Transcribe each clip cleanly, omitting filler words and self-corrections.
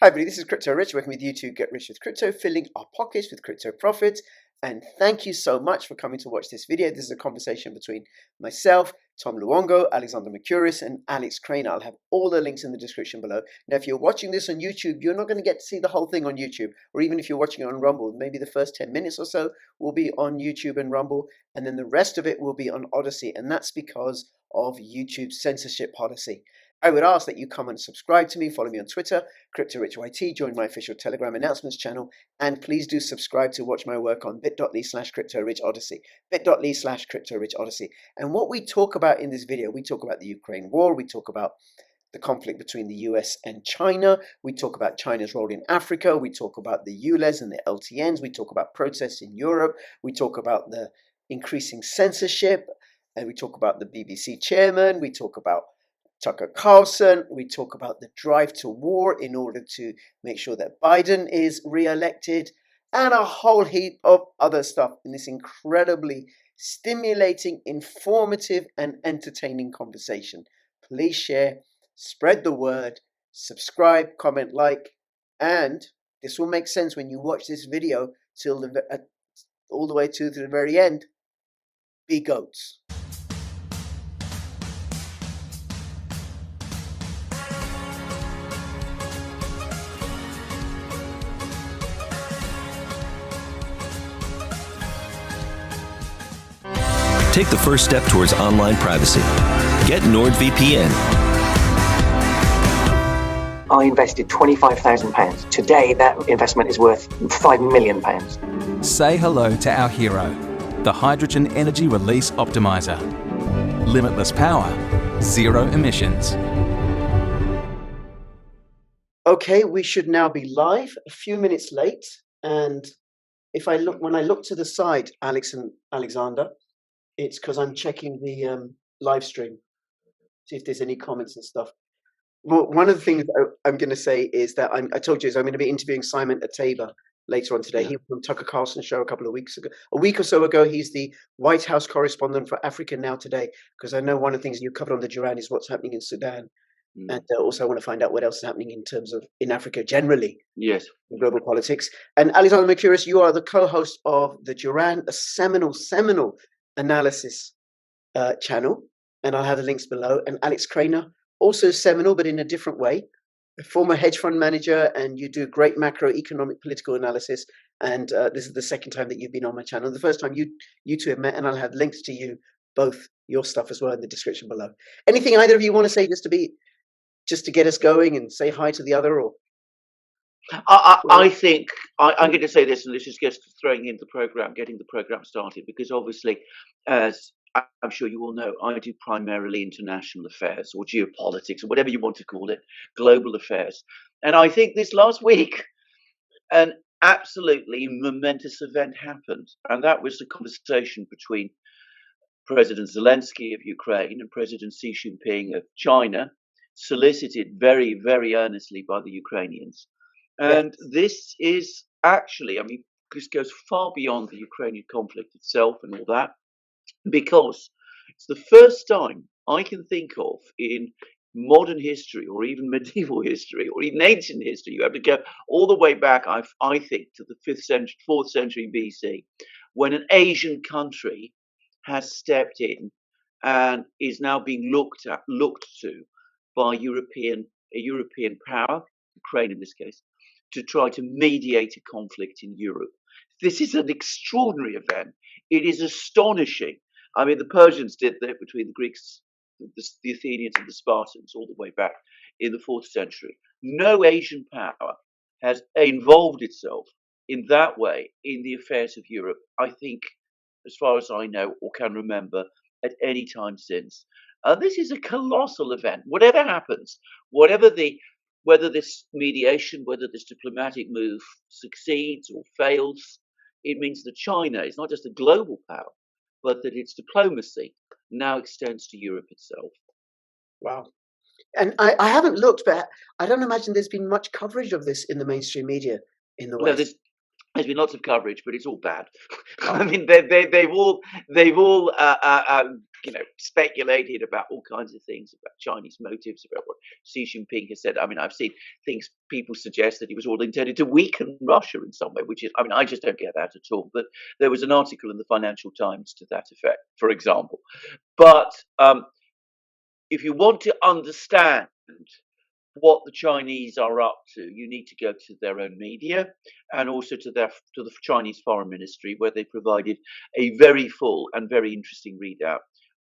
Hi, everybody. This is Crypto Rich, working with you to get rich with crypto, filling our pockets with crypto profits. And thank you so much for coming to watch this video. This is a conversation between myself, Tom Luongo, Alexander Mercouris, and Alex Krainer. I'll have all the links in the description below. Now, if you're watching this on YouTube, you're not going to get to see the whole thing on YouTube, or even if you're watching it on Rumble, maybe the first 10 minutes or so will be on YouTube and Rumble, and then the rest of it will be on Odyssey, and that's because of YouTube's censorship policy. I would ask that you come and subscribe to me, follow me on Twitter, CryptoRichYT, join my official Telegram announcements channel, and please do subscribe to watch my work on bit.ly/CryptoRichOdyssey, bit.ly/CryptoRichOdyssey. And what we talk about in this video, we talk about the Ukraine war, we talk about the conflict between the US and China, we talk about China's role in Africa, we talk about the ULEZ and the LTNs, we talk about protests in Europe, we talk about the increasing censorship, and we talk about the BBC chairman, we talk about Tucker Carlson, we talk about the drive to war in order to make sure that Biden is re-elected, and a whole heap of other stuff in this incredibly stimulating, informative, and entertaining conversation. Please share, spread the word, subscribe, comment, like, and this will make sense when you watch this video till all the way to the very end. Be goats. Take the first step towards online privacy. Get NordVPN. I invested £25,000. Today, that investment is worth £5 million. Say hello to our hero, the Hydrogen Energy Release Optimizer. Limitless power, zero emissions. Okay, we should now be live, a few minutes late. And when I look to the side, Alex and Alexander, it's because I'm checking the live stream, see if there's any comments and stuff. Well, one of the things I'm going to say is that I told you I'm going to be interviewing Simon Ateba later on today. Yeah. He was on Tucker Carlson's show a week or so ago. He's the White House correspondent for Africa Now Today, because I know one of the things you covered on the Duran is what's happening in Sudan. And also I want to find out what else is happening in terms of in Africa generally. Yes. In global politics. And Alexander Mercouris, you are the co-host of the Duran, a seminal analysis channel, and I'll have the links below. And Alex Krainer, also seminal, but in a different way, a former hedge fund manager, and you do great macroeconomic political analysis. And this is the second time that you've been on my channel. The first time you two have met, and I'll have links to you both, your stuff as well, in the description below. Anything either of you want to say just to get us going and say hi to the other? Or I think I'm going to say this, and this is just throwing in the program, getting the program started, because obviously, as I'm sure you all know, I do primarily international affairs or geopolitics or whatever you want to call it, global affairs. And I think this last week, an absolutely momentous event happened, and that was the conversation between President Zelensky of Ukraine and President Xi Jinping of China, solicited very, very earnestly by the Ukrainians. And this is actually, this goes far beyond the Ukrainian conflict itself and all that, because it's the first time I can think of in modern history, or even medieval history, or even ancient history. You have to go all the way back, I think, to the 4th century BC, when an Asian country has stepped in and is now being looked to by a European power, Ukraine in this case, to try to mediate a conflict in Europe. This is an extraordinary event. It is astonishing. The Persians did that between the Greeks, the Athenians and the Spartans all the way back in the 4th century. No Asian power has involved itself in that way in the affairs of Europe, I think, as far as I know or can remember, at any time since. This is a colossal event. Whatever happens, whether this mediation, whether this diplomatic move succeeds or fails, it means that China is not just a global power, but that its diplomacy now extends to Europe itself. Wow. And I haven't looked, but I don't imagine there's been much coverage of this in the mainstream media in the West. No, there's been lots of coverage, but it's all bad. They've all speculated about all kinds of things about Chinese motives, about what Xi Jinping has said. I mean, I've seen things, people suggest that it was all intended to weaken Russia in some way, which is, I mean, I just don't get that at all. But there was an article in the Financial Times to that effect, for example. But if you want to understand what the Chinese are up to, you need to go to their own media and also to the Chinese Foreign Ministry, where they provided a very full and very interesting readout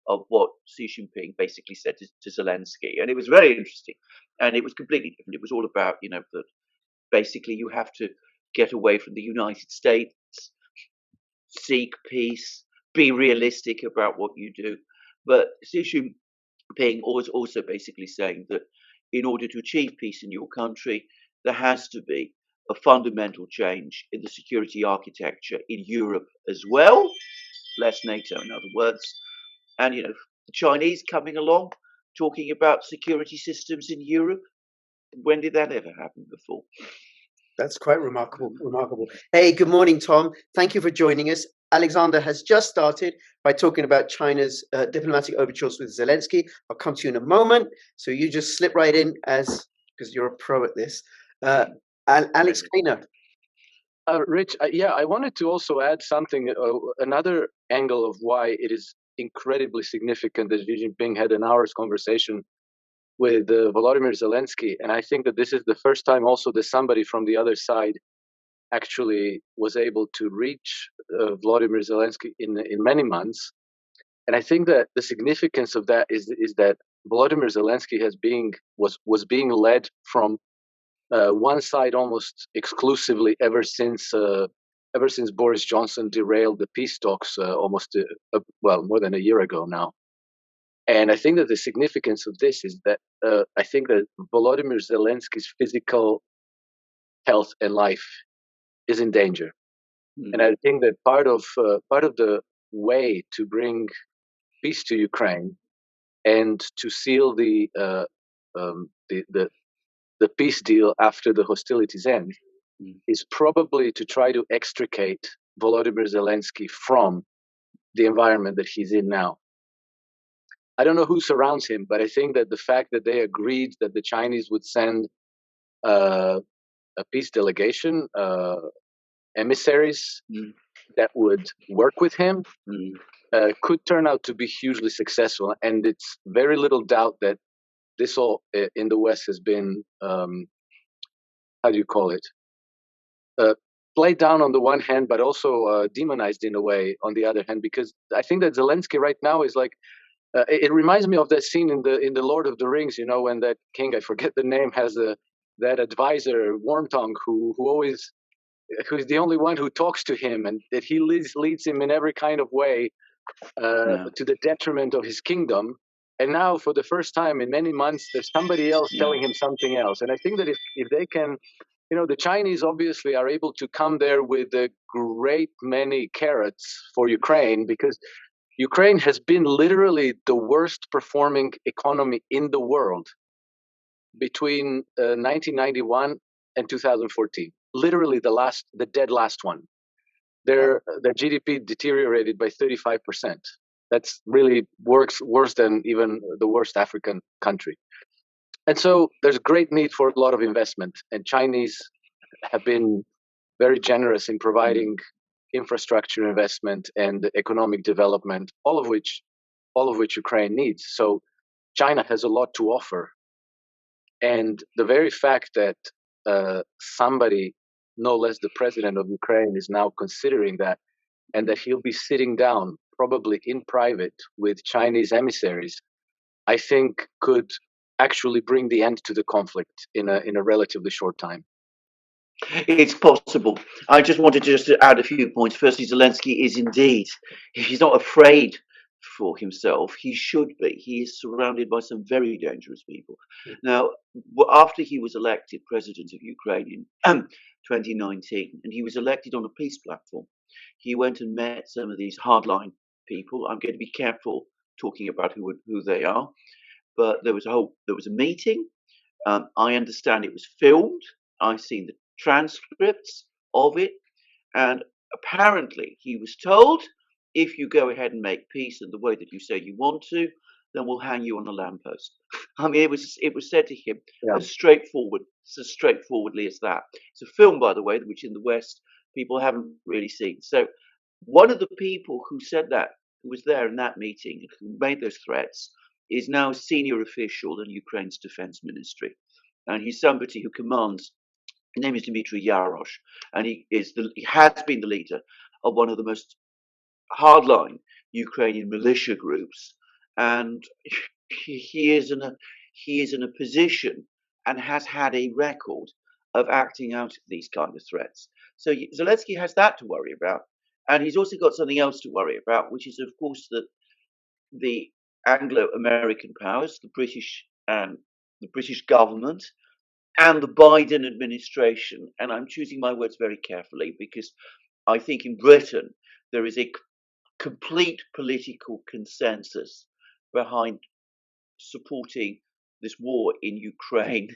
of what Xi Jinping basically said to Zelensky, and it was very interesting, and it was completely different. It was all about that basically you have to get away from the United States, seek peace, be realistic about what you do, but Xi Jinping was also basically saying that in order to achieve peace in your country, there has to be a fundamental change in the security architecture in Europe as well, less NATO, in other words. And, the Chinese coming along, talking about security systems in Europe. When did that ever happen before? That's quite remarkable. Hey, good morning, Tom. Thank you for joining us. Alexander has just started by talking about China's diplomatic overtures with Zelensky. I'll come to you in a moment. So you just slip right in because you're a pro at this. Alex Krainer. Rich, I wanted to also add something, another angle of why it is incredibly significant that Xi Jinping had an hour's conversation with Volodymyr Zelensky. And I think that this is the first time also that somebody from the other side actually was able to reach Volodymyr Zelensky in many months. And I think that the significance of that is that Volodymyr Zelensky was being led from one side almost exclusively ever since Boris Johnson derailed the peace talks more than a year ago now. And I think that the significance of this is that I think that Volodymyr Zelensky's physical health and life is in danger. And I think that part of the way to bring peace to Ukraine and to seal the peace deal after the hostilities end is probably to try to extricate Volodymyr Zelensky from the environment that he's in now. I don't know who surrounds him, but I think that the fact that they agreed that the Chinese would send a peace delegation, emissaries that would work with him, could turn out to be hugely successful. And it's very little doubt that this all in the West has been, played down on the one hand, but also demonized in a way on the other hand, because I think that Zelensky right now is like, it reminds me of that scene in the Lord of the Rings, when that king, I forget the name, has that advisor Wormtongue who's the only one who talks to him, and that he leads him in every kind of way to the detriment of his kingdom. And now, for the first time in many months, there's somebody else telling him something else. And I think that if they can, the Chinese obviously are able to come there with a great many carrots for Ukraine, because Ukraine has been literally the worst performing economy in the world between 1991 and 2014. Literally the dead last one. Their GDP deteriorated by 35%. That's really worse than even the worst African country. And so there's great need for a lot of investment, and Chinese have been very generous in providing infrastructure investment and economic development, all of which Ukraine needs. So China has a lot to offer. And the very fact that somebody, no less the president of Ukraine, is now considering that, and that he'll be sitting down probably in private with Chinese emissaries, I think could actually bring the end to the conflict in a relatively short time. It's possible. I just wanted to add a few points. Firstly, Zelensky is indeed, he's not afraid for himself. He should be. He is surrounded by some very dangerous people. Now, after he was elected president of Ukraine in 2019, and he was elected on a peace platform, he went and met some of these hardline people. I'm going to be careful talking about who they are, but there was a meeting. I understand it was filmed. I've seen the transcripts of it, and apparently he was told if you go ahead and make peace in the way that you say you want to, then we'll hang you on a lamppost. I mean, it was said to him as straightforwardly as that. It's a film, by the way, which in the West people haven't really seen. So one of the people who said that, who was there in that meeting, who made those threats, is now a senior official in Ukraine's defense ministry. And he's somebody who commands, his name is Dmitry Yarosh, and he has been the leader of one of the most hardline Ukrainian militia groups, and he is in a position and has had a record of acting out these kind of threats. So Zelensky has that to worry about, and he's also got something else to worry about, which is, of course, that the Anglo-American powers, the British and the British government, and the Biden administration, and I'm choosing my words very carefully because I think in Britain there is a complete political consensus behind supporting this war in Ukraine,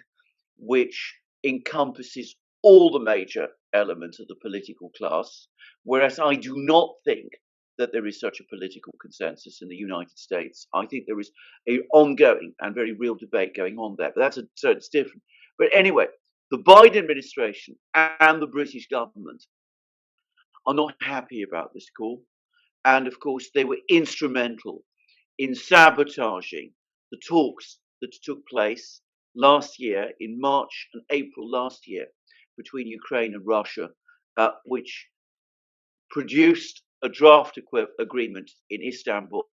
which encompasses all the major elements of the political class, whereas I do not think that there is such a political consensus in the United States. I think there is an ongoing and very real debate going on there, but so it's different. But anyway, the Biden administration and the British government are not happy about this call. And of course, they were instrumental in sabotaging the talks that took place last year, in March and April last year, between Ukraine and Russia, which produced a draft agreement in Istanbul,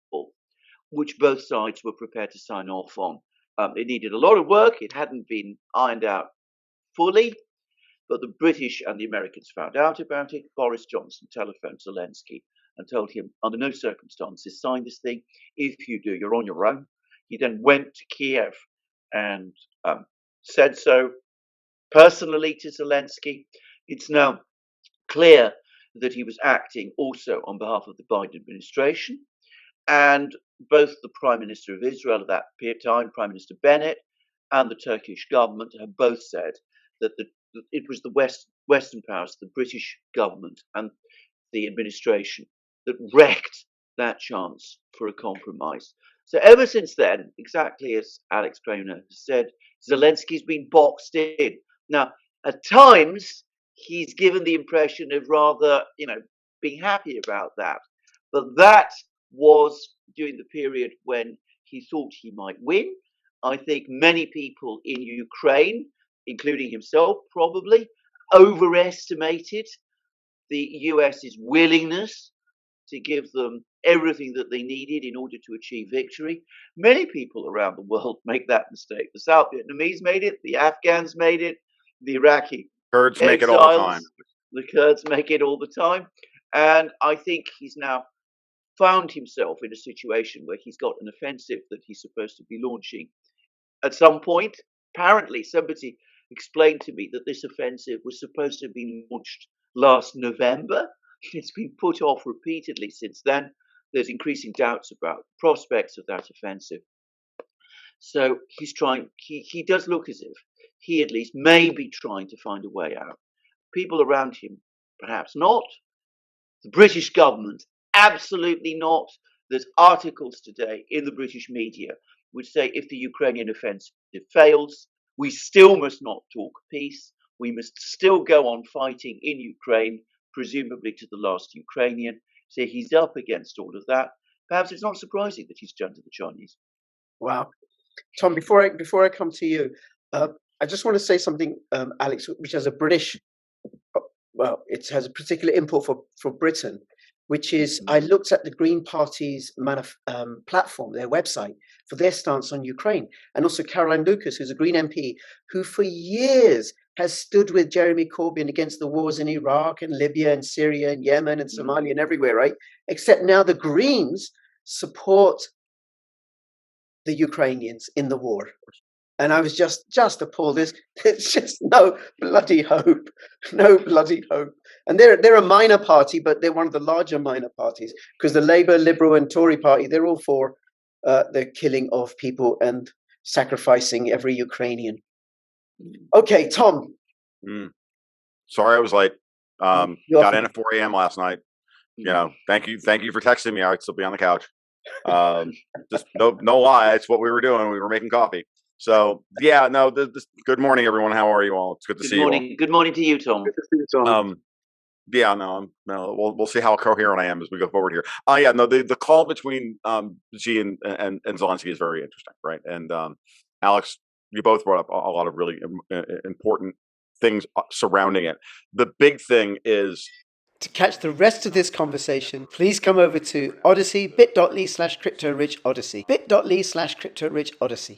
which both sides were prepared to sign off on. It needed a lot of work. It hadn't been ironed out fully, but the British and the Americans found out about it. Boris Johnson telephoned Zelensky and told him, under no circumstances, sign this thing. If you do, you're on your own. He then went to Kiev and said so personally to Zelensky. It's now clear that he was acting also on behalf of the Biden administration. And both the Prime Minister of Israel at that time, Prime Minister Bennett, and the Turkish government have both said that it was the Western powers, the British government and the administration, that wrecked that chance for a compromise. So ever since then, exactly as Alex Krainer said, Zelensky's been boxed in. Now, at times, he's given the impression of rather, being happy about that. But that was during the period when he thought he might win. I think many people in Ukraine, including himself probably, overestimated the US's willingness to give them everything that they needed in order to achieve victory. Many people around the world make that mistake. The South Vietnamese made it, the Afghans made it, the Iraqi Kurds make it all the time. The Kurds make it all the time. And I think he's now found himself in a situation where he's got an offensive that he's supposed to be launching at some point. Apparently, somebody explained to me that this offensive was supposed to have been launched last November. It's been put off repeatedly since then. There's increasing doubts about the prospects of that offensive. So he's trying, he does look as if he at least may be trying to find a way out. People around him, perhaps not. The British government, absolutely not. There's articles today in the British media which say if the Ukrainian offensive fails, we still must not talk peace. We must still go on fighting in Ukraine, presumably to the last Ukrainian. So he's up against all of that. Perhaps it's not surprising that he's turned to the Chinese. Wow. Tom, before I come to you, I just want to say something, Alex, which has a British, well, it has a particular import for Britain, which is I looked at the Green Party's platform, their website, for their stance on Ukraine, and also Caroline Lucas, who's a Green MP, who for years has stood with Jeremy Corbyn against the wars in Iraq and Libya and Syria and Yemen and Somalia and everywhere, right? Except now the Greens support the Ukrainians in the war. And I was just appalled. There's just no bloody hope. No bloody hope. And they're a minor party, but they're one of the larger minor parties, because the Labour, Liberal and Tory party, they're all for the killing of people and sacrificing every Ukrainian. Okay, Tom. Sorry I was late. Got in at 4 a.m. last night. You know, thank you for texting me. I'd still be on the couch. Just no lie. It's what we were doing. We were making coffee. So yeah, no. Good morning, everyone. How are you all? It's good to see you all. Good morning to you, Tom. Good to see you, Tom. Yeah, no. We'll see how coherent I am as we go forward here. Yeah, no. The call between Xi and Zelensky is very interesting, right? And Alex, you both brought up a lot of really important things surrounding it. The big thing is, to catch the rest of this conversation, please come over to Odyssey, bit.ly/CryptoRichOdyssey, bit.ly/CryptoRichOdyssey.